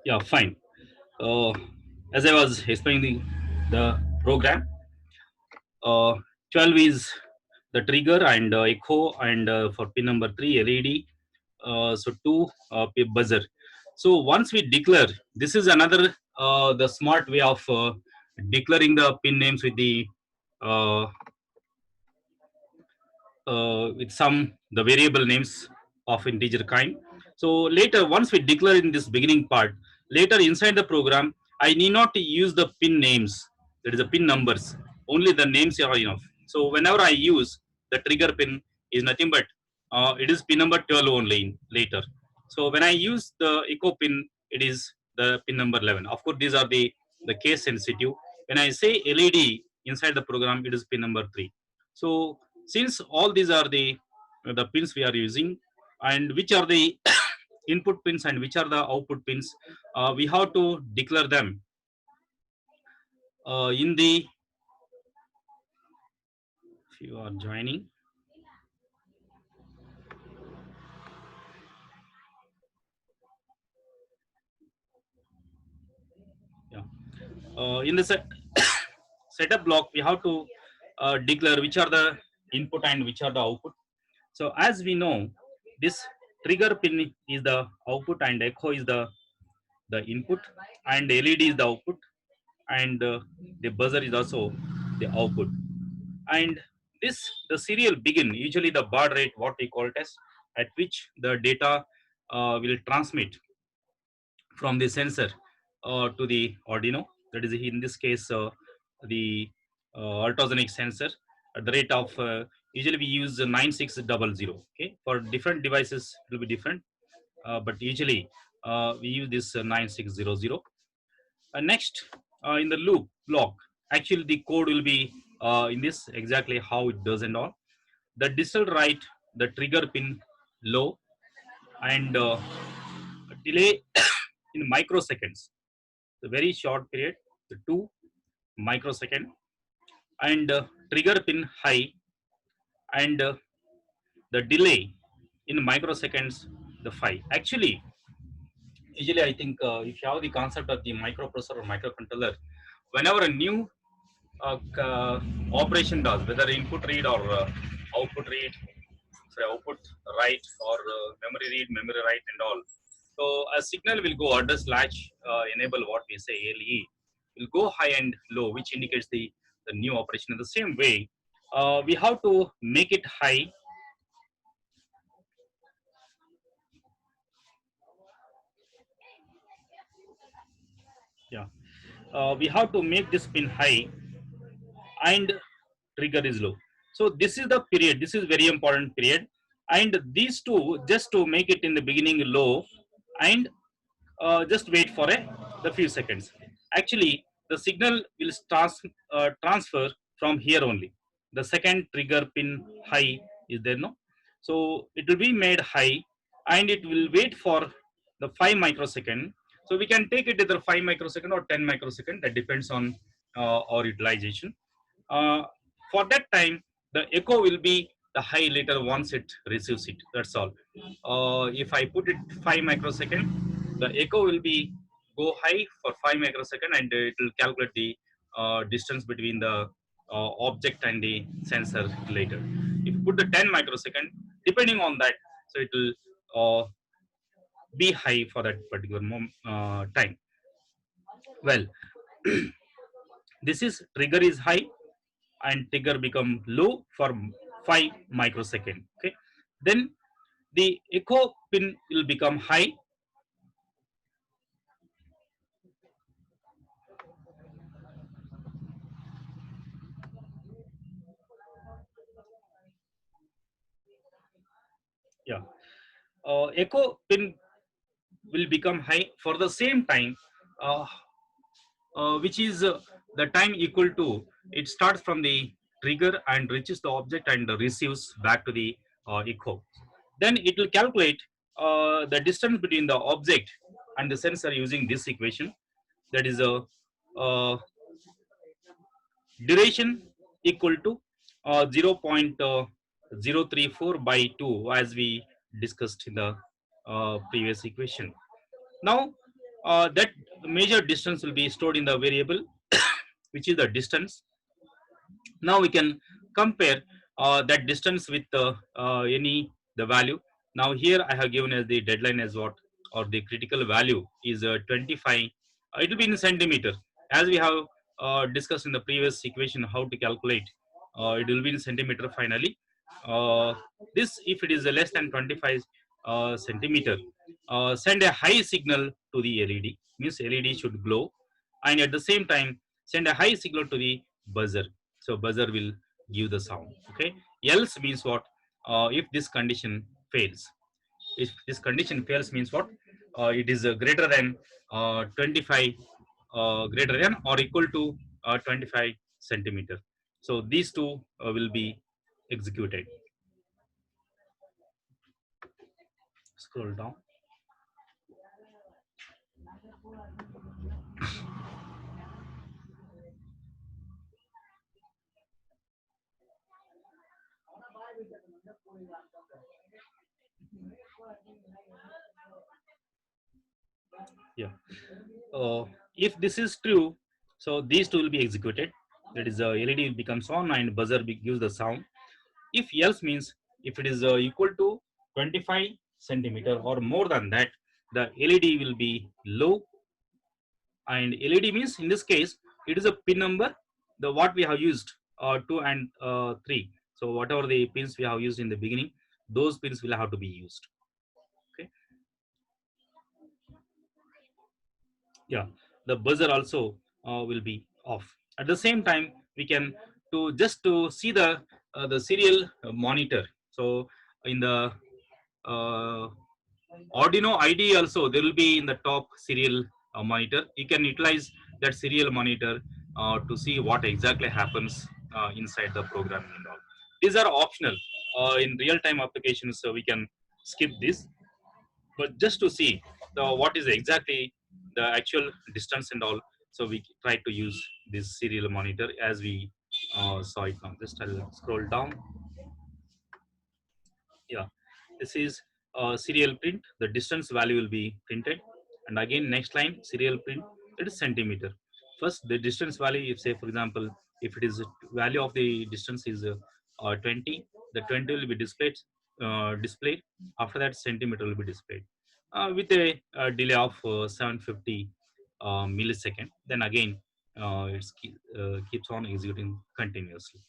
Yeah, fine. Uh, as I was explaining the program, uh, 12 is the trigger and echo, and for pin number 3, LED. So 2, buzzer. So once we declare, this is another the smart way of declaring the pin names with the uh, with some the variable names of integer kind. So later, once we declare in this beginning part, later inside the program, I need not to use the pin names. That is the pin numbers. Only the names are enough. So whenever I use the trigger pin is nothing but it is pin number 12 only later. So when I use the echo pin, it is the pin number 11. Of course, these are the case sensitive. When I say LED inside the program, it is pin number 3. So since all these are the pins we are using, and which are the input pins and which are the output pins, we have to declare them in the, if you are joining, yeah, in the setup block, we have to declare which are the input and which are the output. So as we know, this trigger pin is the output and echo is the input, and LED is the output, and the buzzer is also the output. And this, the serial begin usually the baud rate, what we call it as, at which the data will transmit from the sensor to the Arduino. That is in this case the ultrasonic sensor at the rate of usually we use 9600. Okay, for different devices it will be different, but usually we use this 9600. Next, in the loop block, actually the code will be in this exactly how it does and all. The digital write the trigger pin low, and delay in microseconds. The very short period, the 2 microsecond, and trigger pin high, and the delay in microseconds, the 5. Actually, usually I think if you have the concept of the microprocessor or microcontroller, whenever a new operation does, whether input read or output read, sorry, output write, or memory read, memory write, and all. So a signal will go address latch enable, what we say ALE, will go high and low, which indicates the new operation. In the same way, we have to make it high. Yeah, we have to make this pin high and trigger is low. So this is the period. This is very important period. And these two, just to make it in the beginning low, and just wait for the few seconds. Actually, the signal will transfer from here only. The second trigger pin high is there, no? So it will be made high, and it will wait for the 5 microsecond. So we can take it either 5 microsecond or 10 microsecond. That depends on our utilization. Uh, for that time, the echo will be the high later once it receives it. That's all. If I put it 5 microsecond, the echo will be go high for 5 microsecond, and it will calculate the distance between the object and the sensor later. If you put the 10 microsecond, depending on that, so it will be high for that particular time. Well, this is trigger is high and trigger become low for 5 microsecond. Okay, then the echo pin will become high. Yeah, echo pin will become high for the same time, uh, which is the time equal to, it starts from the trigger and reaches the object and receives back to the echo. Then it will calculate the distance between the object and the sensor using this equation. That is a duration equal to 0.034 by 2, as we discussed in the previous equation. Now that major distance will be stored in the variable which is the distance. Now we can compare that distance with any the value. Now here I have given as the deadline as what, or the critical value is 25. It will be in centimeter, as we have discussed in the previous equation how to calculate. It will be in centimeter finally. uh, this, if it is less than 25 centimeter, send a high signal to the led, means led should glow, and at the same time send a high signal to the buzzer, so buzzer will give the sound. Okay, else means what, if this condition fails. If this condition fails means what, it is greater than 25, greater than or equal to 25 centimeter, so these two will be executed. Scroll down. Yeah, if this is true, so these two will be executed, that is led becomes on and buzzer gives the sound. If else means, if it is equal to 25 centimeter or more than that, the led will be low. And led means in this case it is a pin number, the what we have used 2 and 3. So whatever the pins we have used in the beginning, those pins will have to be used. Okay, yeah, the buzzer also will be off. At the same time we can, to just to see the serial monitor. So in the uh, Arduino IDE also there will be in the top serial monitor. You can utilize that serial monitor to see what exactly happens inside the programming and all. These are optional. In real-time applications, so we can skip this. But just to see the what is exactly the actual distance and all, so we try to use this serial monitor as we saw it now. Just I'll scroll down. Yeah, this is serial print, the distance value will be printed, and again next line serial print, it is centimeter. First the distance value, if say for example if it is value of the distance is 20, the 20 will be displayed. After that centimeter will be displayed with a delay of 750 millisecond. Then again keeps on executing continuously.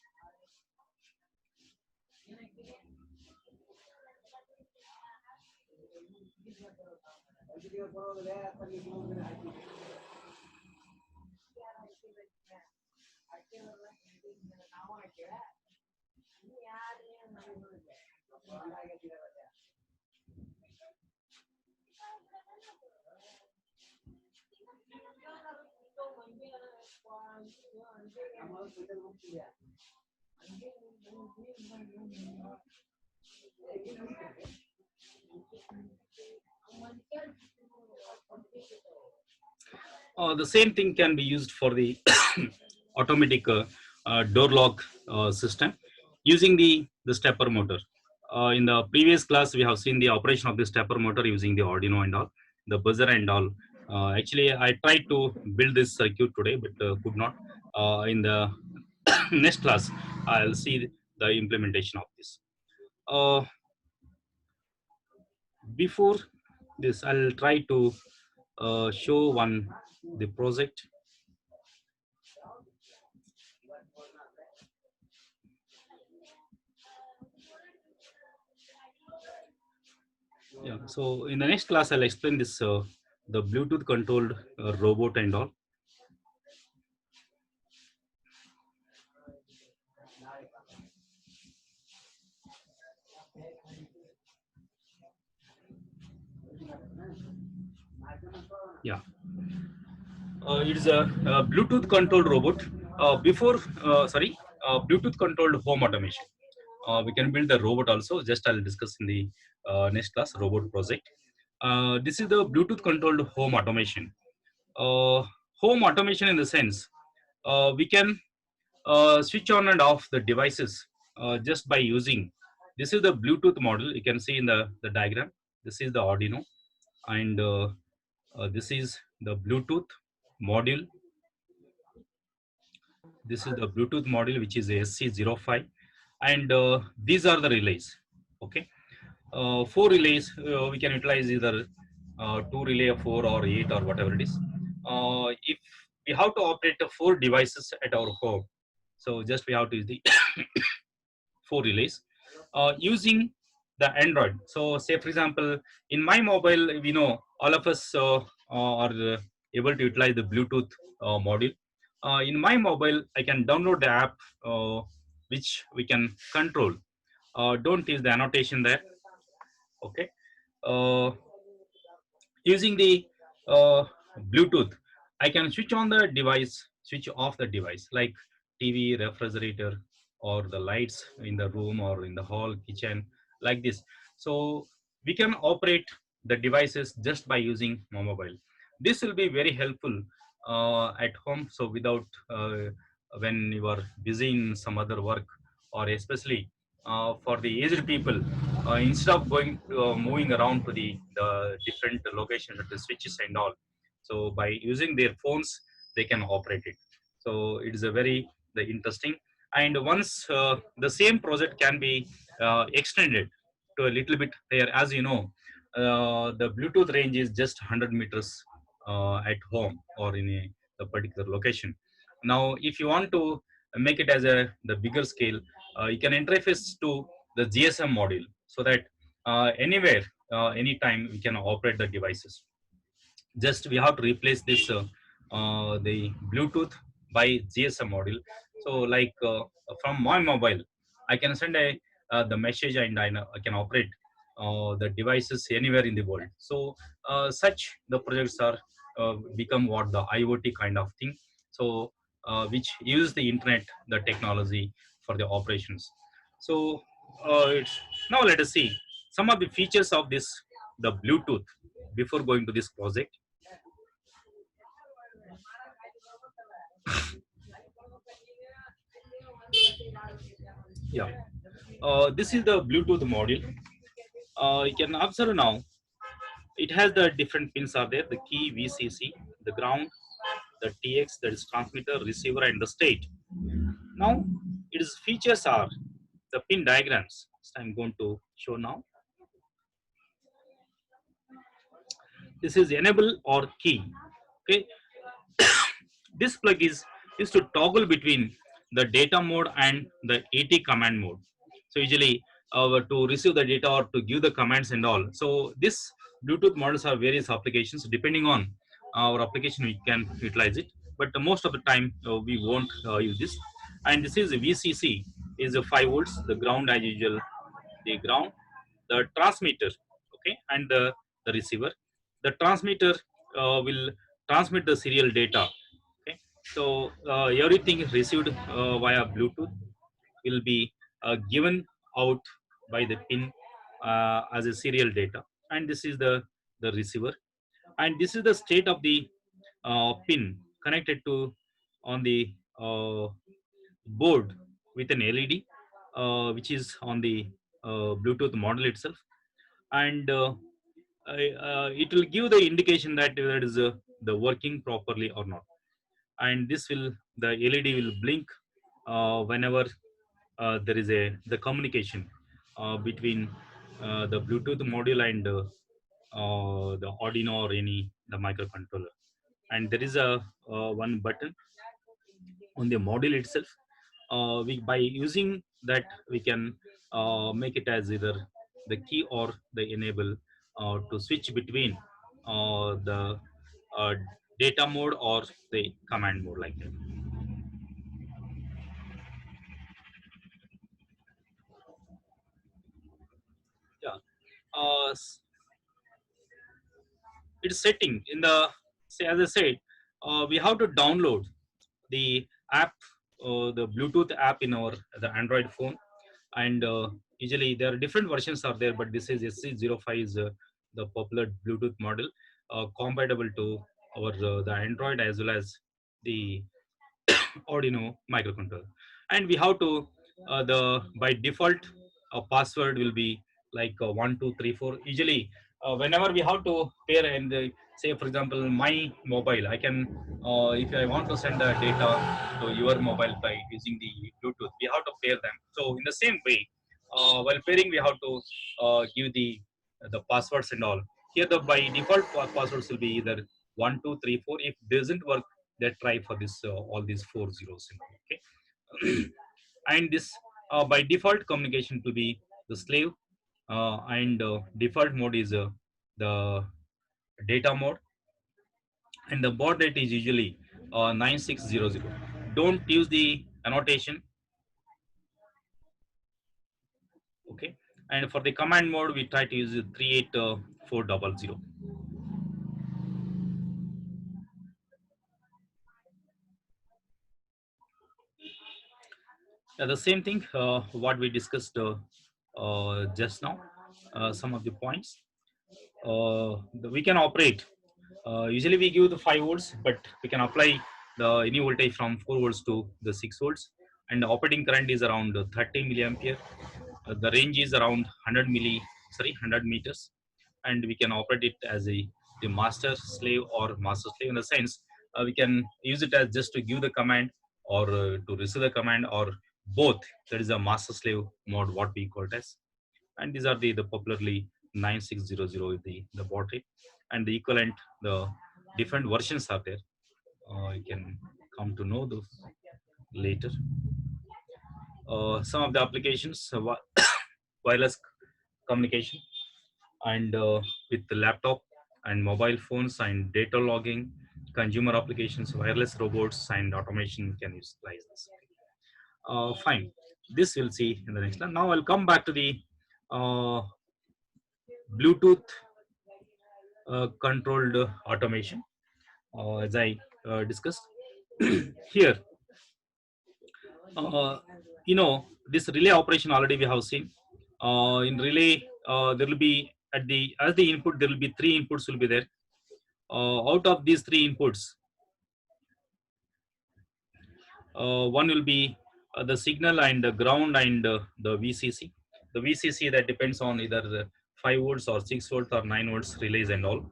The same thing can be used for the automatic door lock system using the stepper motor. In the previous class, we have seen the operation of the stepper motor using the Arduino and all, the buzzer and all. Actually, I tried to build this circuit today, but could not. In the next class, I'll see the implementation of this. Uh, Before this, I'll try to show one the project. Yeah. So in the next class, I'll explain this the Bluetooth controlled robot and all. Yeah. It is a Bluetooth controlled robot. Bluetooth controlled home automation. We can build the robot also. Just I'll discuss in the next class robot project. This is the Bluetooth controlled home automation. Uh, Home automation in the sense we can switch on and off the devices just by using. This is the Bluetooth model. You can see in the diagram. This is the Arduino, and This is the Bluetooth module. This is the Bluetooth module, which is a SC05, and these are the relays. Okay, four relays. We can utilize either two relay of four or eight or whatever it is. If we have to operate four devices at our home, so just we have to use the four relays using the Android. So, say for example, in my mobile, we know all of us are able to utilize the Bluetooth module. In my mobile, I can download the app which we can control. Don't use the annotation there. Okay. Uh, Using the uh, Bluetooth, I can switch on the device, switch off the device, like TV, refrigerator, or the lights in the room or in the hall, kitchen, like this. So we can operate the devices just by using my mobile. This will be very helpful at home. So without when you are busy in some other work, or especially for the aged people, instead of going moving around to the different locations with the switches and all, so by using their phones they can operate it. So it is a very the interesting, and once the same project can be extended to a little bit there. As you know, the Bluetooth range is just 100 meters at home or in a particular location. Now if you want to make it as a the bigger scale, you can interface to the GSM module, so that anywhere, anytime we can operate the devices. Just we have to replace this the Bluetooth by GSM module. So like from my mobile, I can send the message, and I can operate the devices anywhere in the world. So such the projects are become what the IoT kind of thing. So which use the internet, the technology for the operations. So now let us see some of the features of this the Bluetooth before going to this project. Yeah, this is the Bluetooth module. You can observe now it has the different pins are there: the key, VCC, the ground, the TX, that is transmitter, receiver, and the state. Now its features are the pin diagrams. So I'm going to show now. This is enable or key. Okay, this plug is used to toggle between the data mode and the AT command mode. So usually to receive the data or to give the commands and all. So this Bluetooth models have various applications. Depending on our application, we can utilize it. But most of the time, we won't use this. And this is a VCC, is a 5 volts. The ground as usual, the ground, the transmitter, okay, and the receiver. The transmitter will transmit the serial data. Okay, so everything received via Bluetooth will be given out by the pin as a serial data, and this is the receiver, and this is the state of the pin connected to on the board with an LED, which is on the Bluetooth model itself, and it will give the indication that whether it is the working properly or not. And this will the LED will blink whenever there is a the communication between the Bluetooth module and the Arduino or any the microcontroller. And there is a one button on the module itself. We by using that we can make it as either the key or the enable to switch between the uh, data mode or the command mode, like that. Yeah. It's setting in the, say, as I said, we have to download the app, the Bluetooth app in our the Android phone, and usually there are different versions are there, but this is SC05 is the popular Bluetooth model, compatible to our the Android as well as the Arduino microcontroller. And we have to the by default password will be like 1234. Usually, whenever we have to pair and say for example my mobile, I can if I want to send the data to your mobile by using the Bluetooth, we have to pair them. So in the same way, while pairing, we have to give the passwords and all. Here the by default passwords will be either 1 2 3 4. If doesn't work, they try for this all these 4 zeros. Okay, and this by default communication will be the slave, and default mode is the data mode, and the baud rate is usually 9600. Don't use the annotation. Okay, and for the command mode we try to use 38400. The same thing what we discussed just now, some of the points. We can operate. Usually we give the 5 volts, but we can apply the any voltage from 4 volts to the 6 volts, and the operating current is around 30 milliampere. The range is around 100 meters, and we can operate it as the master slave or master slave, in the sense we can use it as just to give the command or to receive the command, or both. That is a master slave mode, what we call it as. And these are the popularly 9600 is the baud rate, and the equivalent, the different versions are there. You can come to know those later. Some of the applications, wireless communication, and with the laptop and mobile phones and data logging, consumer applications, wireless robots and automation can utilize this. Fine, this we'll see in the next one. Now I'll come back to the uh, Bluetooth controlled automation, as I discussed. Here, uh, this relay operation already we have seen. In relay, there will be at the as the input, there will be 3 inputs will be there. Out of these 3 inputs, one will be the signal and the ground and the VCC. The VCC that depends on either the 5 volts or 6 volts or 9 volts relays and all.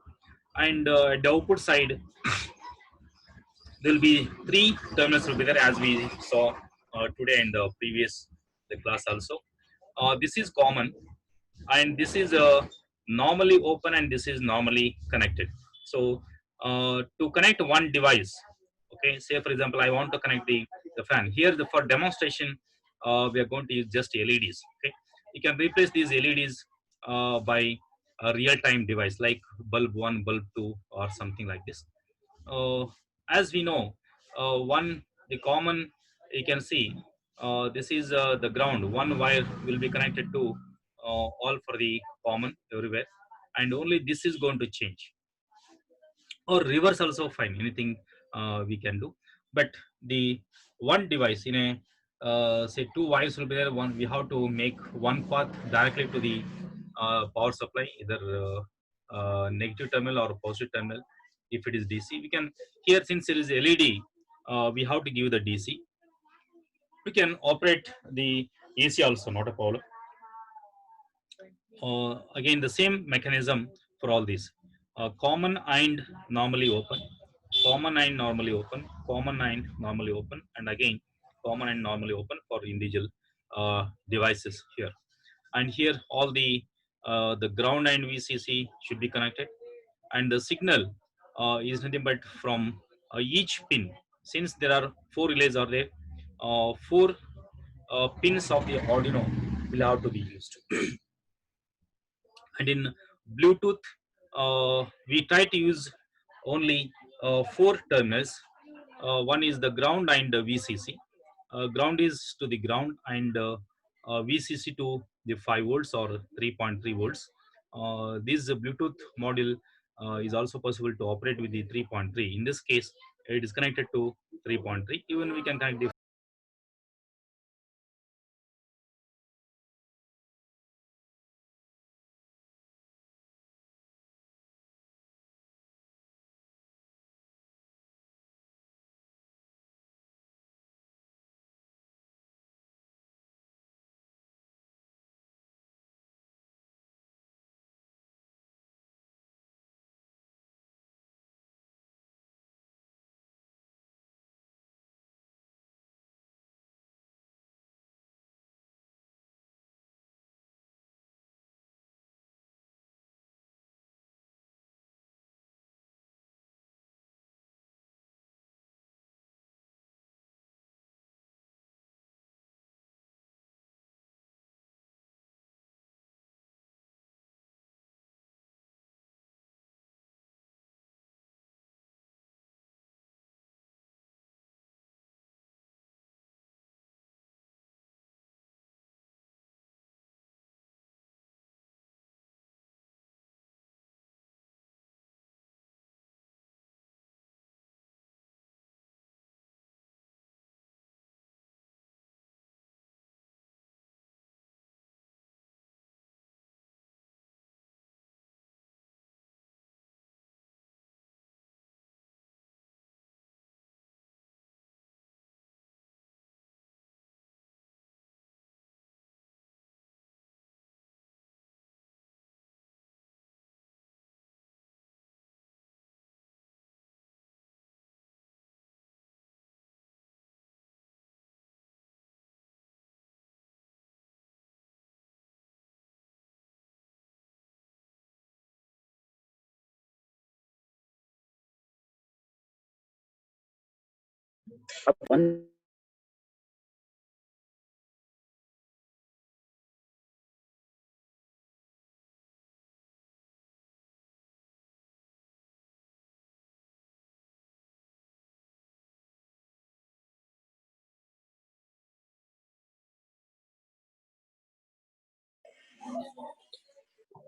And at the output side, there will be 3 terminals will be there, as we saw today in the previous the class also. This is common, and this is normally open, and this is normally connected. So to connect one device, okay, say for example I want to connect the fan here. For demonstration, we are going to use just LEDs. Okay, you can replace these LEDs by a real-time device like bulb 1, bulb 2, or something like this. uh, as we know, one the common, you can see, this is the ground. One wire will be connected to all for the common everywhere, and only this is going to change, or reverse also fine, anything we can do. But the one device in a say 2 wires will be there. One, we have to make one path directly to the power supply, either negative terminal or positive terminal. If it is DC, we can, here since it is LED, we have to give the DC. We can operate the AC also, not a problem. Again, the same mechanism for all these. Common and normally open, common and normally open, common and normally open, and again common and normally open for individual devices here. And here all the ground and VCC should be connected, and the signal is nothing but from each pin. Since there are 4 relays are there, 4 pins of the Arduino will have to be used. And in Bluetooth, we try to use only 4 terminals. One is the ground and the VCC. Ground is to the ground, and VCC to the 5 volts or 3.3 volts. This Bluetooth module is also possible to operate with the 3.3. In this case, it is connected to 3.3. Even we can connect the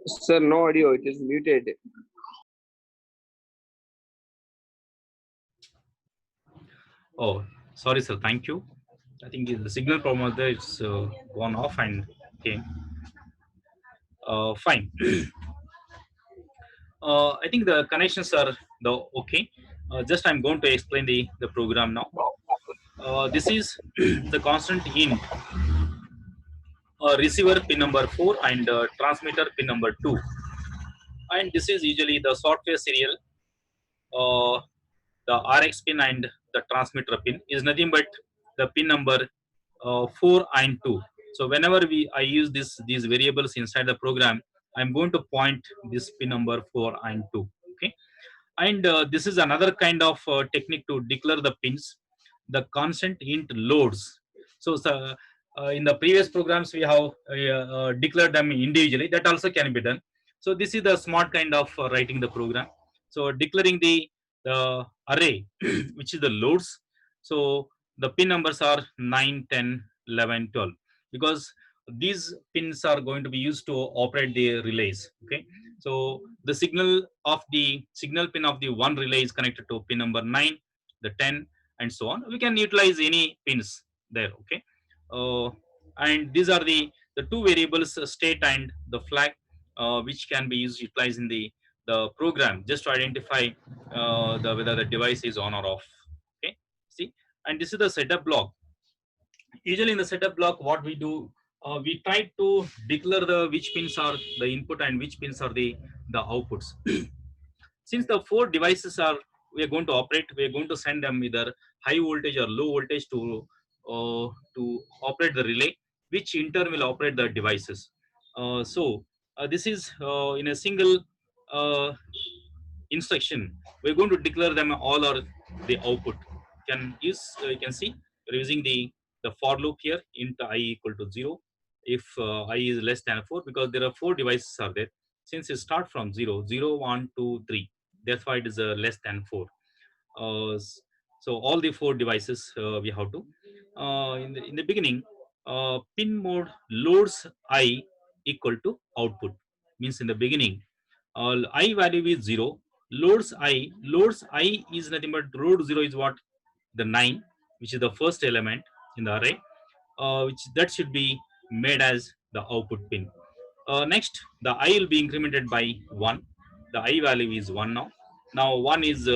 Sir, no audio. It is muted. Oh, sorry, sir. Thank you. I think the signal problem was there. It's gone off and came. Fine. I think the connections are the okay. Just I'm going to explain the program now. This is the constant int receiver pin number 4 and transmitter pin number 2, and this is usually the software serial. The RX pin and the transmitter pin is nothing but the pin number 4 and 2. So whenever I use these variables inside the program, I'm going to point this pin number 4 and 2. Okay, and this is another kind of technique to declare the pins, the constant int loads. So in the previous programs we have declared them individually. That also can be done. So this is the smart kind of writing the program. So declaring the array which is the loads. So the pin numbers are 9, 10, 11, 12, because these pins are going to be used to operate the relays. Okay, so the signal pin of the one relay is connected to pin number 9, the 10, and so on. We can utilize any pins there. Okay, uh, and these are the two variables, state and the flag, which can be used utilized in the program just to identify the whether the device is on or off. Okay, see, and this is the setup block. Usually in the setup block, what we do, we try to declare the which pins are the input and which pins are the outputs. Since the four devices are we are going to operate, we are going to send them either high voltage or low voltage to operate the relay, which in turn will operate the devices. This is in a single uh, instruction. We're going to declare them all or the output. You can see we're using the for loop here. Int I equal to 0 if I is less than 4, because there are four devices are there. Since it start from 0, 0, 1, 2, 3, that's why it is less than 4. uh, s- so all the four devices we have to in the beginning, pin mode loads I equal to output, means in the beginning I value is 0. Loads I is nothing but load 0 is what, the 9, which is the first element in the array, which that should be made as the output pin. Next, the I will be incremented by 1. The I value is 1 now. Now 1 is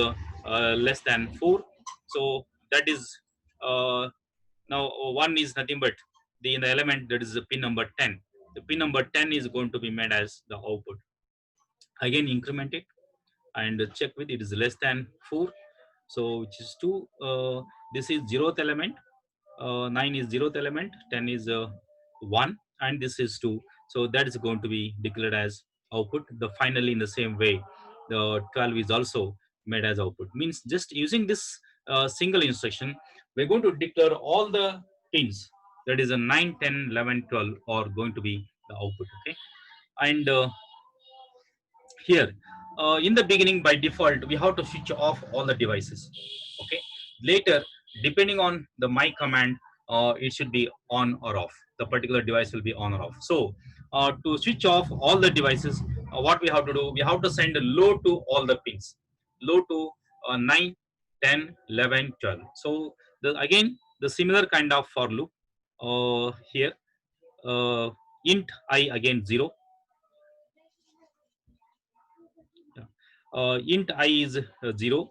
less than 4. So that is uh, now 1 is nothing but in the element that is the pin number 10. The pin number 10 is going to be made as the output. Again, increment it and check with it is less than 4. So which is 2. This is zeroth element. 9 is zeroth element, 10 is 1, and this is 2. So that is going to be declared as output. The finally in the same way, the 12 is also made as output. Means just using this single instruction, we're going to declare all the pins, that is a 9, 10, 11, 12 are going to be the output. Okay, and here in the beginning by default we have to switch off all the devices. Okay, later depending on the my command, it should be on or off. The particular device will be on or off. So to switch off all the devices, what we have to do, we have to send a low to all the pins, low to 9, 10, 11, 12. So again the similar kind of for loop here. uh, Int I again 0. Yeah. Int I is 0.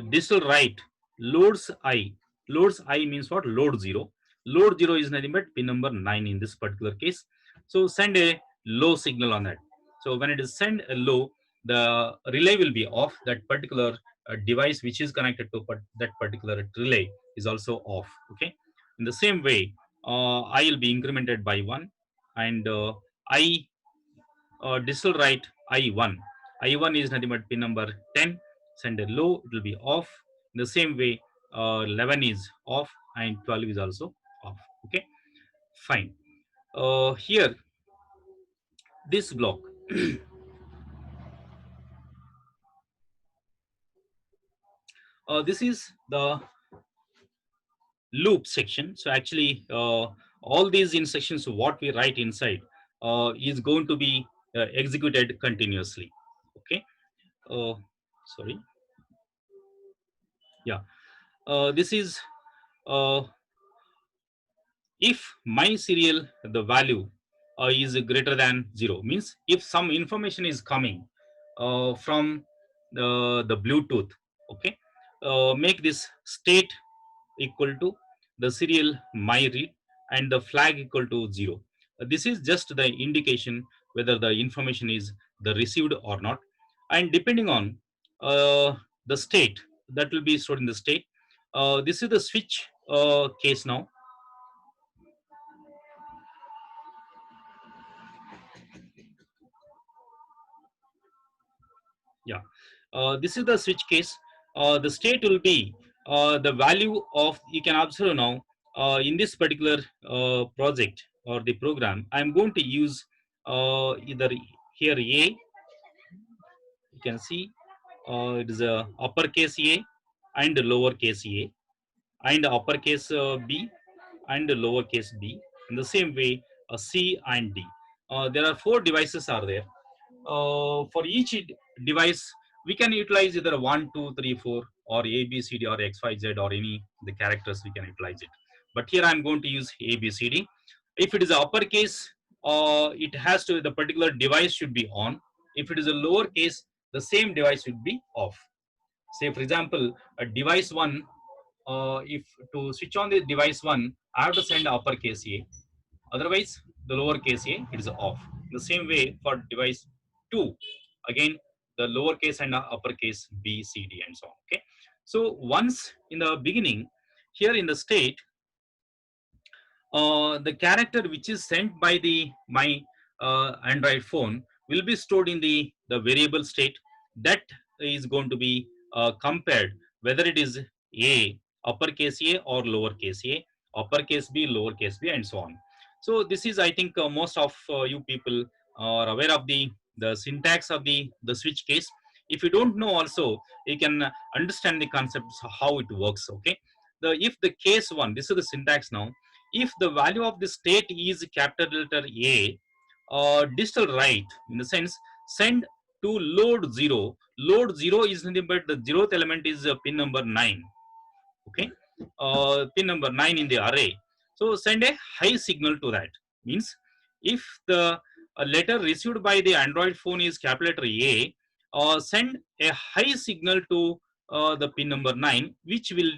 Digital write loads I. Loads I means what? Load 0. Load 0 is nothing but pin number 9 in this particular case. So send a low signal on that. So when it is send a low, the relay will be off. That particular device which is connected to that particular relay is also off. Okay. In the same way, I will be incremented by 1, and I digital write I1. I1 is nothing but pin number 10. Send a low, it will be off. In the same way, 11 is off, and 12 is also off. Okay, fine. Here, this block, this is the loop section. So actually, all these instructions, what we write inside, is going to be executed continuously. Okay. Uh, Sorry. Yeah. This is uh, if my serial the value is greater than 0, means if some information is coming from the Bluetooth. Okay, make this state equal to the serial my read and the flag equal to 0. This is just the indication whether the information is the received or not, and depending on the state that will be stored in the state. This is the switch case now. Yeah, this is the switch case. The state will be the value of, you can observe now, in this particular project or the program, I'm going to use either here A, you can see it is a uppercase A and lowercase A, and uppercase B and lowercase b. In the same way, C and D. There are four devices are there. For each device, we can utilize either 1, 2, 3, 4, or A, B, C, D, or X, Y, Z, or any the characters we can utilize it. But here I'm going to use A, B, C, D. If it is a uppercase, it has to, the particular device should be on. If it is a lowercase, the same device should be off. Say for example, a device 1, if to switch on the device 1, I have to send uppercase A. Otherwise, the lowercase a, it is off. The same way for device 2, again the lowercase and uppercase B, C, D, and so on. Okay. So once in the beginning, here in the state, the character which is sent by the my Android phone will be stored in the variable state. That is going to be compared whether it is A, uppercase A, or lowercase a, uppercase B, lowercase b, and so on. So this is, I think, most of you people are aware of the syntax of the switch case. If you don't know also, you can understand the concepts how it works. Okay. If the case 1, this is the syntax now. If the value of the state is capital letter A, distal right, in the sense, send to load 0. Load 0 is nothing but the 0th element is pin number 9. Okay, pin number 9 in the array. So send a high signal to that. Means if the letter received by the Android phone is capital letter A, send a high signal to the pin number 9, which will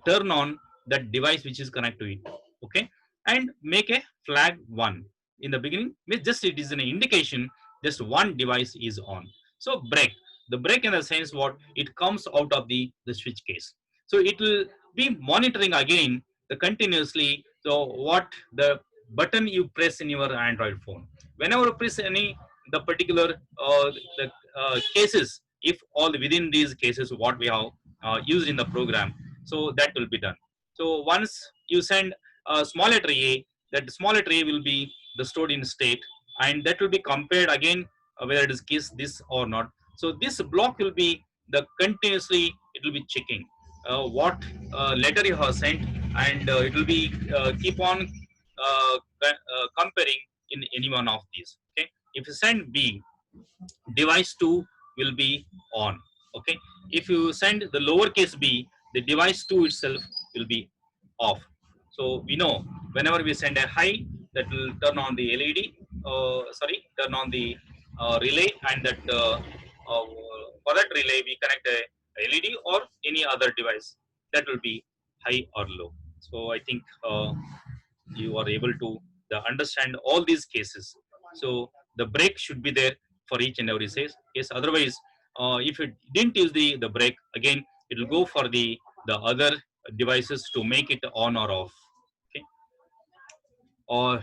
turn on that device which is connected to it. Okay, and make a flag 1 in the beginning. Just it is an indication, just one device is on. So break, the break in the sense what it comes out of the switch case. So it will be monitoring again the continuously. So what the button you press in your Android phone, whenever you press any the particular the cases, if all within these cases what we have used in the program, so that will be done. So once you send a small letter A, that small letter A will be the stored in state, and that will be compared again whether it is case this or not. So this block will be the continuously, it will be checking what letter you have sent, and it will be keep on comparing in any one of these. Okay, if you send B, device 2 will be on. Okay, if you send the lowercase b, the device 2 itself will be off. So we know whenever we send a high, that will turn on the led, sorry, turn on the relay, and that uh, for that relay we connect a led or any other device, that will be high or low. So I think you are able to understand all these cases. So the break should be there for each and every case. Otherwise, if it didn't use the break, again it will go for the other devices to make it on or off. Okay. Or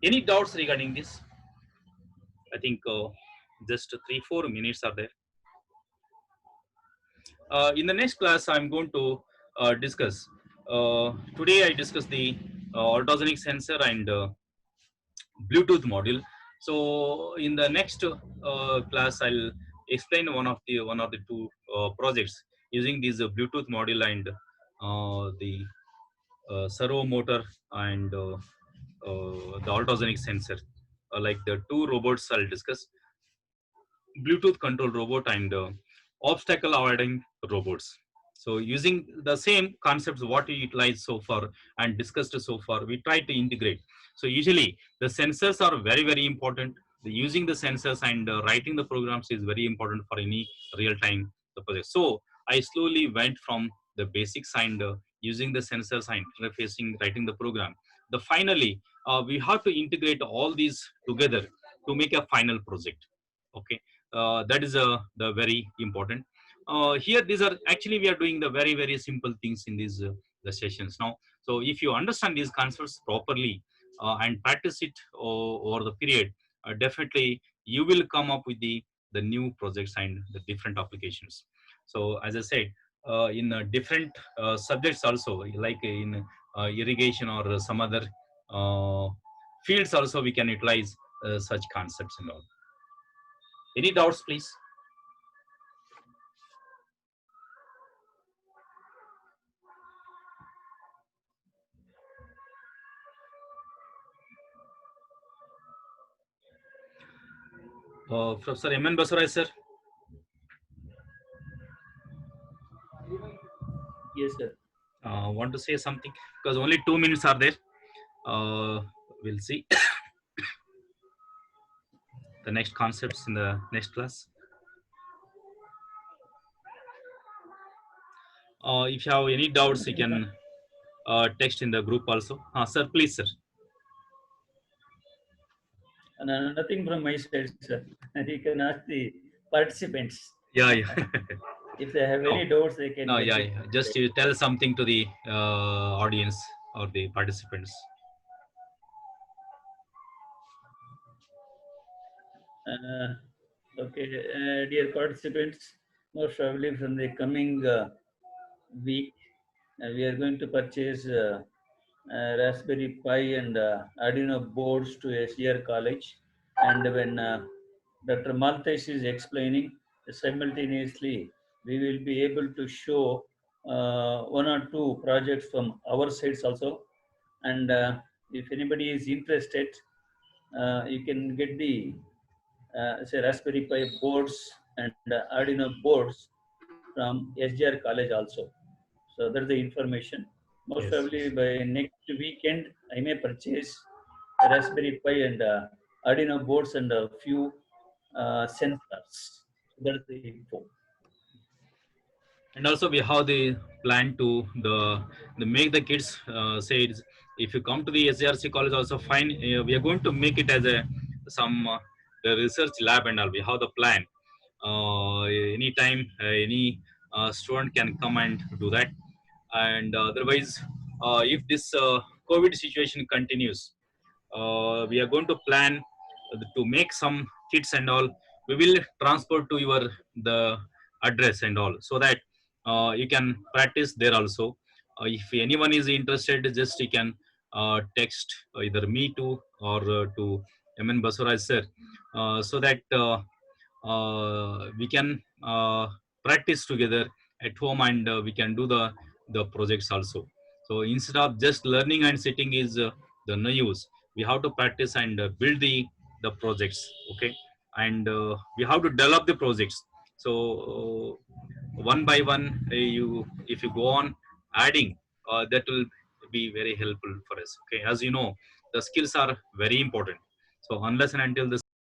any doubts regarding this? I think just 3 4 minutes are there. In the next class, I'm going to discuss. Today I discuss the ultrasonic sensor and Bluetooth module. So in the next class, I'll explain one of the two projects using this Bluetooth module and the servo motor and the ultrasonic sensor. Like the two robots I'll discuss: Bluetooth control robot and obstacle avoiding robots. So using the same concepts what we utilized so far and discussed so far, we try to integrate. So usually the sensors are very important. Using the sensors and writing the programs is very important for any real time the project. So I slowly went from the basics and using the sensors and interfacing, writing the program. The finally we have to integrate all these together to make a final project. Okay, that is the very important. Here these are actually we are doing the very simple things in these the sessions now. So if you understand these concepts properly and practice it over the period, definitely you will come up with the new projects and the different applications. So as I said, in different subjects also, like in irrigation or some other uh, fields also, we can utilize such concepts and all. Any doubts, please? Professor M. N. Basarai, sir, Yes, sir. want to say something? Because only 2 minutes are there. Uh, we'll see the next concepts in the next class. If you have any doubts, you can text in the group also. Sir, please, sir. Nothing from my side, sir. You can ask the participants. Yeah, yeah. If they have No, any doubts, they can no, get yeah, it. yeah. Just you tell something to the audience or the participants. Uh, okay, dear participants, most probably from the coming week, we are going to purchase Raspberry Pi and Arduino boards to SGR College. And when Dr. Maltesh is explaining, simultaneously, we will be able to show one or two projects from our sides also. And if anybody is interested, you can get the say Raspberry Pi boards and Arduino boards from SGR College also. So that's the information. Most Yes, probably yes. by next weekend, I may purchase Raspberry Pi and Arduino boards and a few sensors. So that's the info. And also we have the plan to the make the kids say it's, if you come to the SRC college also fine, we are going to make it as a some the research lab and all. We have the plan. Anytime any student can come and do that. And otherwise, if this COVID situation continues, we are going to plan to make some kits and all. We will transport to your the address and all, so that you can practice there also. If anyone is interested, just you can text either me to or to MN Basuraj sir, so that we can practice together at home, and we can do the projects also. So instead of just learning and sitting is the no use. We have to practice and build the projects. Okay, and we have to develop the projects. So one by one, you if you go on adding, that will be very helpful for us. Okay, as you know, the skills are very important. So unless and until the